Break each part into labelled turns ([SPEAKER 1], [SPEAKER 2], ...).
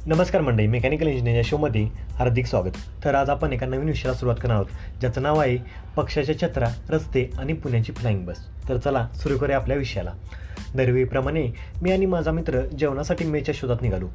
[SPEAKER 1] नमस्कार मंडळी, mechanical engineer या शोमध्ये हार्दिक स्वागत. तर आज आपण एका नवीन विषयाला सुरुवात करणार आहोत, ज्याचं नाव आहे पक्षाच्या छत्र्या, रस्ते आणि पुण्याची फ्लाइंग बस. तर चला सुरू करूया आपल्या विषयाला. दरवेळीप्रमाणे मी आणि माझा मित्र जेवणासाठी मेसच्या शोधात निघालो.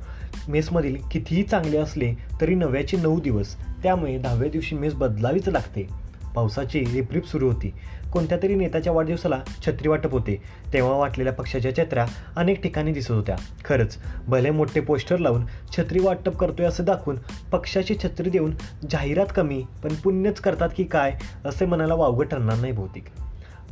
[SPEAKER 1] मेसमधील कितीही चांगले असले तरी 9चे 9 दिवस, त्यामुळे 10व्या दिवशी मेस बदलावीच लागते. पावसाची रिपरिप सुरू होती. कोणत्या तरी नेत्याच्या वाढदिवसाला छत्री वाटप होते. तेव्हा वाटलेल्या पक्षाच्या छत्र्या अनेक ठिकाणी दिसत होत्या. खरंच भले मोठे पोस्टर लावून छत्री वाटप करतोय असं दाखवून पक्षाची छत्री देऊन जाहिरात कमी पण पुण्यच करतात की काय असे मनाला वावगं ठरणार नाही बहुतेक.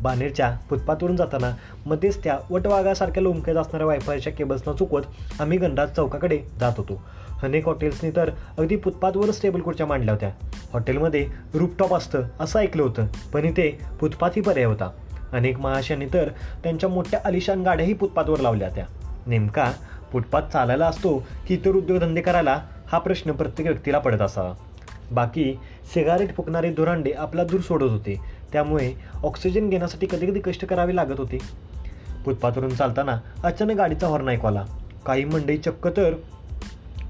[SPEAKER 1] बानेरच्या फुटपाथवरून जाताना मध्येच त्या वटवाघासारख्या लोंबकत असणाऱ्या वायफायच्या केबल्सना चुकवत आम्ही गणराज चौकाकडे जात होतो. अनेक हॉटेल्सनी तर अगदी फुटपाथवरच टेबल खुर्च्या मांडल्या होत्या. हॉटेलमध्ये रूफटॉप असतं असं ऐकलं होतं, पण इथे फुटपाथही पर्याय होता. अनेक महाशयांनी तर त्यांच्या मोठ्या आलिशान गाड्याही फुटपाथवर लावल्या होत्या. नेमका फुटपाथ चालायला असतो की इतर उद्योगधंदे करायला, हा प्रश्न प्रत्येक व्यक्तीला पडत असावा. बाकी सिगारेट फुकणारे धुरांडे आपला धूर सोडत होते, त्यामुळे ऑक्सिजन घेण्यासाठी कधी कधी कष्ट करावे लागत होते. फुटपाथवरून चालताना अचानक गाडीचा हॉर्न ऐकू आला. काही मंडळी चक्क तर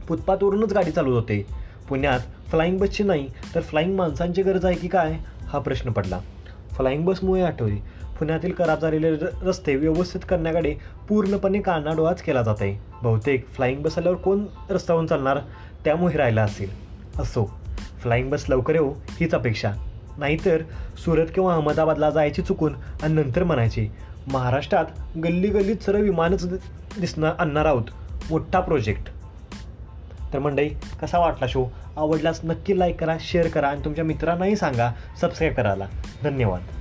[SPEAKER 1] फुटपाथवरूनच गाडी चालवत होते. पुण्यात फ्लाइंग बसची नाही तर फ्लाइंग माणसांची गरज आहे की काय, हा प्रश्न पडला. फ्लाइंग बसमुळे आठवले, पुण्यातील खराब झालेले रस्ते व्यवस्थित करण्याकडे पूर्णपणे कानाडोळाच केला जात आहे. बहुतेक फ्लाइंग बस आल्यावर कोण रस्त्यावरून चालणार, त्यामुळे राहिला असेल. असो, फ्लाइंग बस लवकर येऊ हीच अपेक्षा. नाहीतर सुरत किंवा अहमदाबादला जायची चुकून आणि नंतर म्हणायचे महाराष्ट्रात गल्ली गल्लीत सरळ विमानच आणणार आहोत, मोठा प्रोजेक्ट. तर मंडळी, कसा वाटला शो? आवडल्यास नक्की लाईक करा, शेअर करा आणि तुमच्या मित्रांनाही सांगा सबस्क्राईब करायला. धन्यवाद.